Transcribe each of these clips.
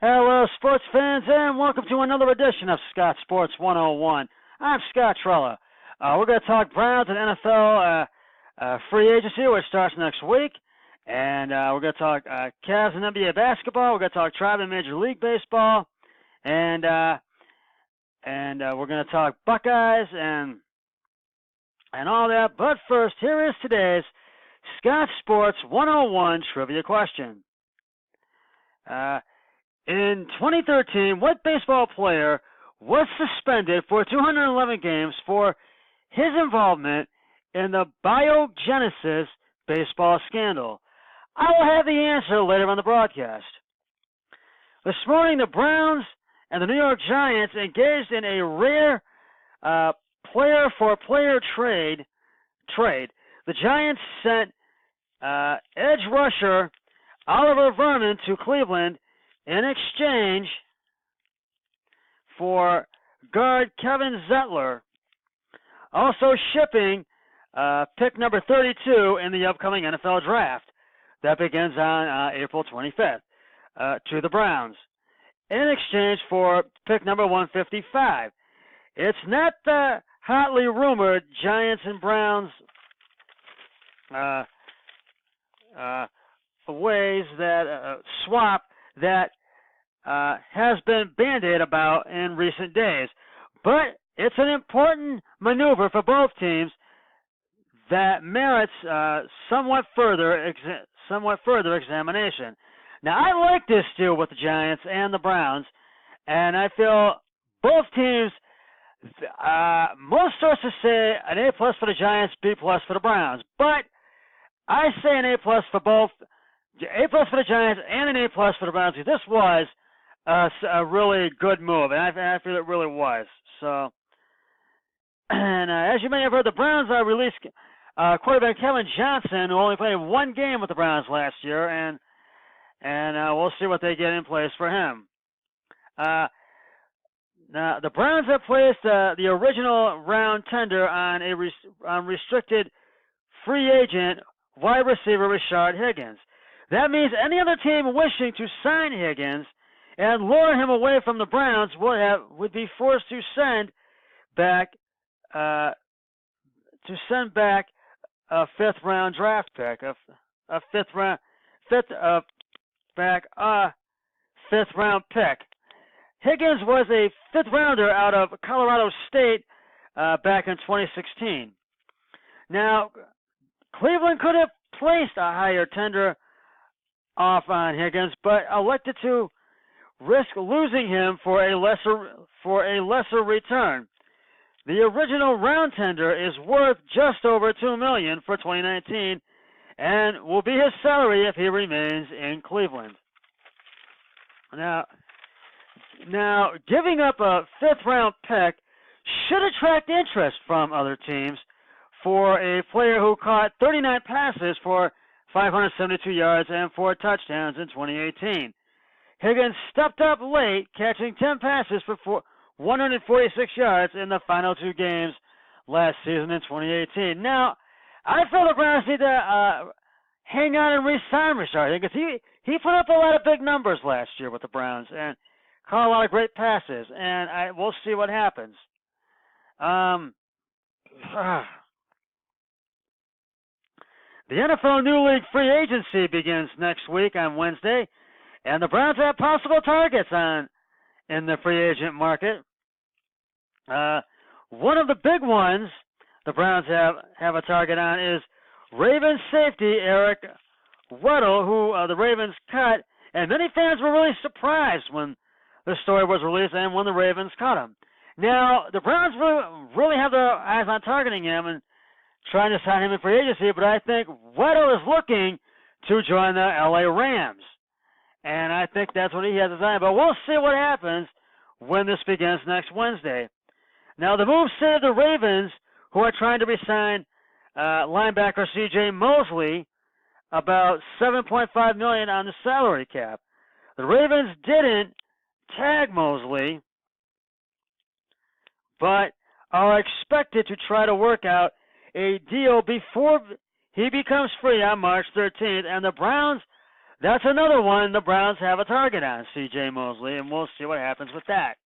Hello, sports fans, and welcome to another edition of Scott Sports 101. I'm Scott Trella. We're going to talk Browns and NFL free agency, which starts next week. And we're going to talk Cavs and NBA basketball. We're going to talk Tribe and Major League Baseball. And we're going to talk Buckeyes and all that. But first, here is today's Scott Sports 101 trivia question. In 2013, what baseball player was suspended for 211 games for his involvement in the Biogenesis baseball scandal? I will have the answer later on the broadcast. This morning, the Browns and the New York Giants engaged in a rare player-for-player trade. The Giants sent edge rusher Oliver Vernon to Cleveland in exchange for guard Kevin Zettler, also shipping pick number 32 in the upcoming NFL draft that begins on April 25th to the Browns in exchange for pick number 155. It's not the hotly rumored Giants and Browns ways that swap that has been bandied about in recent days. But it's an important maneuver for both teams that merits somewhat further examination. Now, I like this deal with the Giants and the Browns, and I feel both teams, most sources say an A+ for the Giants, B+ for the Browns. But I say an A+ for both, A+ for the Giants and an A+ for the Browns. This was a really good move, and I feel it really was. So, and as you may have heard, the Browns released quarterback Kevin Johnson, who only played one game with the Browns last year, and we'll see what they get in place for him. Now, the Browns have placed the original round tender on restricted free agent wide receiver Rashard Higgins. That means any other team wishing to sign Higgins and lure him away from the Browns would be forced to send back a fifth round draft pick, a fifth round pick. Higgins was a fifth rounder out of Colorado State back in 2016. Now, Cleveland could have placed a higher tender off on Higgins, but elected to risk losing him for a lesser return. The original round tender is worth just over $2 million for 2019, and will be his salary if he remains in Cleveland. Now, giving up a fifth-round pick should attract interest from other teams for a player who caught 39 passes for 572 yards and 4 touchdowns in 2018. Higgins stepped up late, catching 10 passes for 146 yards in the final 2 games last season in 2018. Now, I feel the Browns need to hang on and re-sign Rashard Higgins. He put up a lot of big numbers last year with the Browns and caught a lot of great passes, and we'll see what happens. The NFL New League free agency begins next week on Wednesday, and the Browns have possible targets in the free agent market. One of the big ones the Browns have a target on is Ravens safety Eric Weddle, who the Ravens cut, and many fans were really surprised when the story was released and when the Ravens cut him. Now, the Browns really have their eyes on targeting him and trying to sign him in free agency, but I think Weddle is looking to join the LA Rams. And I think that's what he has designed. But we'll see what happens when this begins next Wednesday. Now, the move saved the Ravens, who are trying to re-sign linebacker C.J. Mosley, about $7.5 million on the salary cap. The Ravens didn't tag Mosley, but are expected to try to work out a deal before he becomes free on March 13th, and the Browns that's another one the Browns have a target on, C.J. Mosley, and we'll see what happens with that.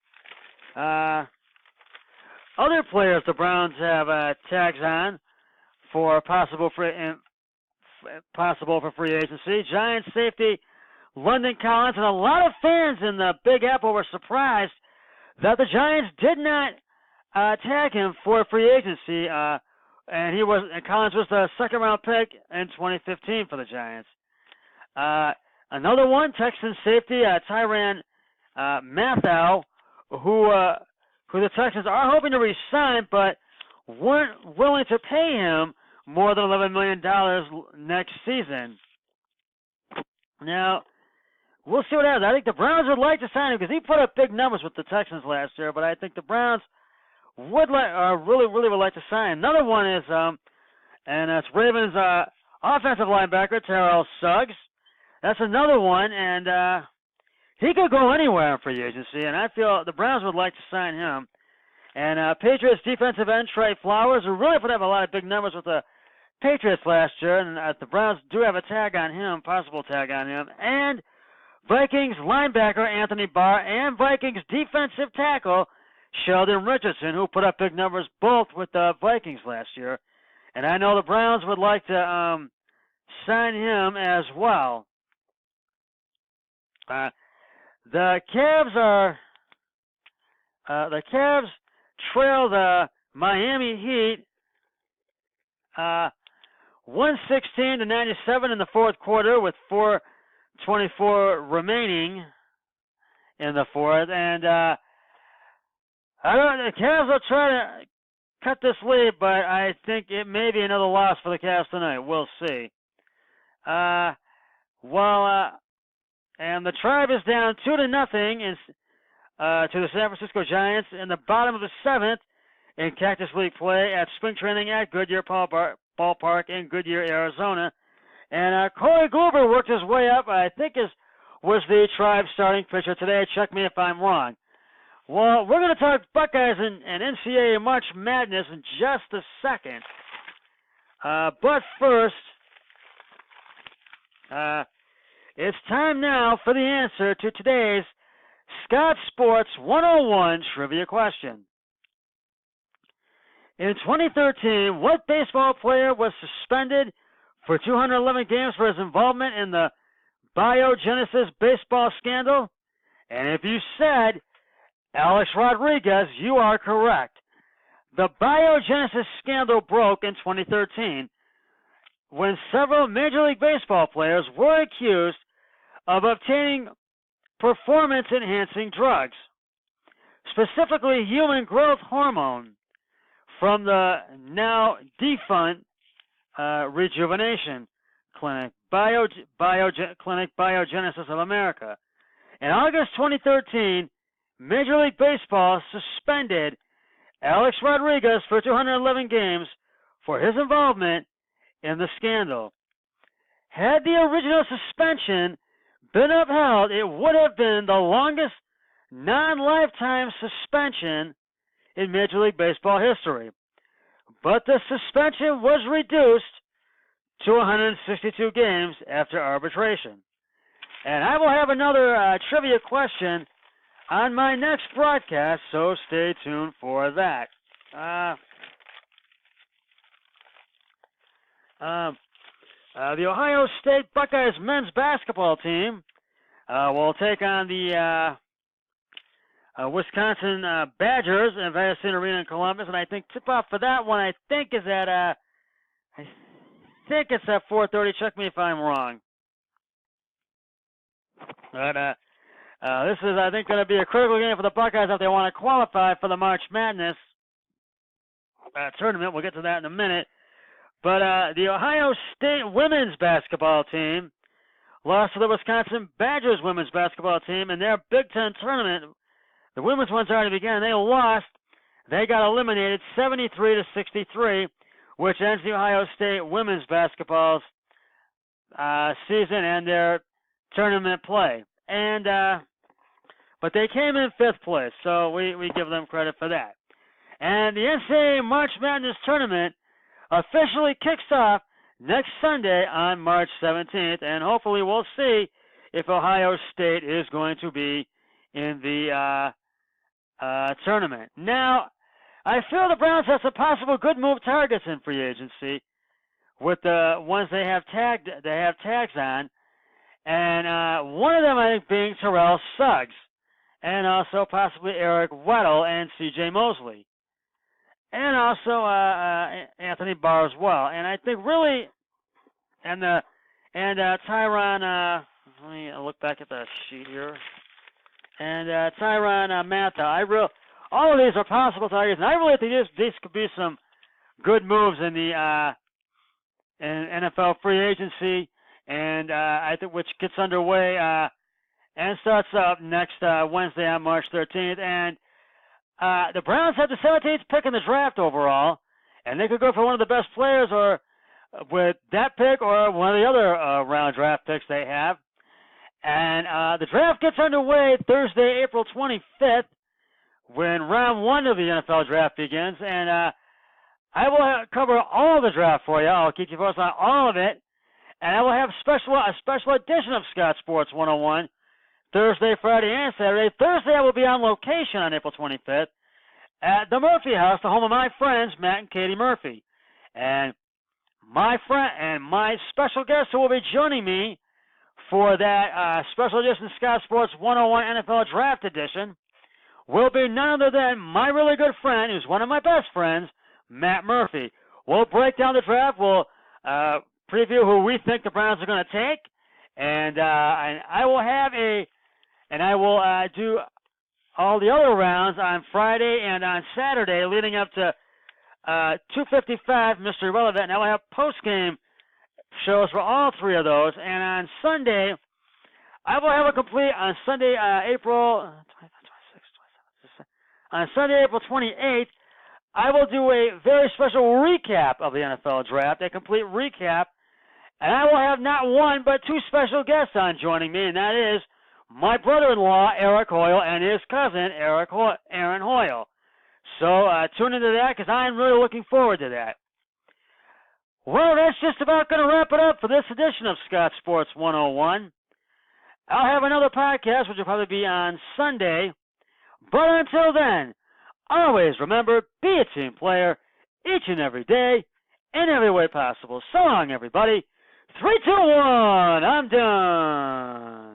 Other players the Browns have tags on for possible for free agency. Giants safety London Collins, and a lot of fans in the Big Apple were surprised that the Giants did not tag him for free agency, and Collins was the second-round pick in 2015 for the Giants. Another one, Texans safety Tyrann Mathieu, who the Texans are hoping to re-sign, but weren't willing to pay him more than $11 million next season. Now, we'll see what happens. I think the Browns would like to sign him because he put up big numbers with the Texans last year, but I think the Browns really would like to sign. Another one is, and that's Ravens offensive linebacker, Terrell Suggs. That's another one, and he could go anywhere in free agency, and I feel the Browns would like to sign him. And Patriots defensive end Trey Flowers, who really put up a lot of big numbers with the Patriots last year, and the Browns do have a tag on him, possible tag on him. And Vikings linebacker Anthony Barr and Vikings defensive tackle Sheldon Richardson, who put up big numbers both with the Vikings last year. And I know the Browns would like to sign him as well. The Cavs trail the Miami Heat 116-97 in the fourth quarter with 4:24 remaining in the fourth, and the Cavs will try to cut this lead, but I think it may be another loss for the Cavs tonight. We'll see. And the Tribe is down 2-0 to the San Francisco Giants in the bottom of the seventh in Cactus League play at spring training at Goodyear Ballpark in Goodyear, Arizona. And Corey Kluber worked his way up, I think was the Tribe starting pitcher today. Check me if I'm wrong. Well, we're going to talk Buckeyes and NCAA March Madness in just a second. But first, it's time now for the answer to today's Scott Sports 101 trivia question. In 2013, what baseball player was suspended for 211 games for his involvement in the Biogenesis baseball scandal? And if you said Alex Rodriguez, you are correct. The Biogenesis scandal broke in 2013 when several Major League Baseball players were accused of obtaining performance-enhancing drugs, specifically human growth hormone, from the now defunct Rejuvenation Clinic, Clinic Biogenesis of America. In August 2013, Major League Baseball suspended Alex Rodriguez for 211 games for his involvement in the scandal. Had the original suspension been upheld, it would have been the longest non-lifetime suspension in Major League Baseball history. But the suspension was reduced to 162 games after arbitration. And I will have another trivia question on my next broadcast, so stay tuned for that. The Ohio State Buckeyes men's basketball team will take on the Wisconsin Badgers in Valicene Arena in Columbus, and I think tip-off for that one it's at 4:30. Check me if I'm wrong. But this is, I think, going to be a critical game for the Buckeyes if they want to qualify for the March Madness tournament. We'll get to that in a minute. But the Ohio State women's basketball team lost to the Wisconsin Badgers women's basketball team in their Big Ten tournament. The women's one's already begun. They lost. They got eliminated 73-63, which ends the Ohio State women's basketball's season and their tournament play. And but they came in fifth place, so we give them credit for that. And the NCAA March Madness tournament officially kicks off next Sunday on March 17th, and hopefully we'll see if Ohio State is going to be in the tournament. Now, I feel the Browns have some possible good move targets in free agency with the ones they have tags on, and one of them I think being Terrell Suggs, and also possibly Eric Weddle and C.J. Mosley, and also Anthony Barr as well. And I think really, and Tyrann. Let me look back at the sheet here. And Tyrann Mathieu. All of these are possible targets, and I really think these could be some good moves in the in NFL free agency, and I think which gets underway and starts up next Wednesday on March 13th. And the Browns have the 17th pick in the draft overall, and they could go for one of the best players, or with that pick, or one of the other round draft picks they have. And the draft gets underway Thursday, April 25th, when round 1 of the NFL draft begins. And I will cover all the draft for you. I'll keep you posted on all of it. And I will have a special edition of Scott Sports 101 Thursday, Friday, and Saturday. Thursday, I will be on location on April 25th at the Murphy House, the home of my friends, Matt and Katie Murphy. And my friend and my special guest who will be joining me for that special edition Scott Sports 101 NFL Draft Edition will be none other than my really good friend, who's one of my best friends, Matt Murphy. We'll break down the draft. We'll preview who we think the Browns are going to take, and I will do all the other rounds on Friday and on Saturday, leading up to 255 Mystery Relevant, and I will have post-game shows for all 3 of those. And on Sunday, I will have a complete, on Sunday, April 28th, I will do a very special recap of the NFL Draft, a complete recap, and I will have not one but 2 special guests on joining me, and that is my brother-in-law, Eric Hoyle, and his cousin, Aaron Hoyle. So tune into that, because I'm really looking forward to that. Well, that's just about going to wrap it up for this edition of Scott Sports 101. I'll have another podcast, which will probably be on Sunday. But until then, always remember, be a team player each and every day, in every way possible. So long, everybody. 3, 2, 1, I'm done.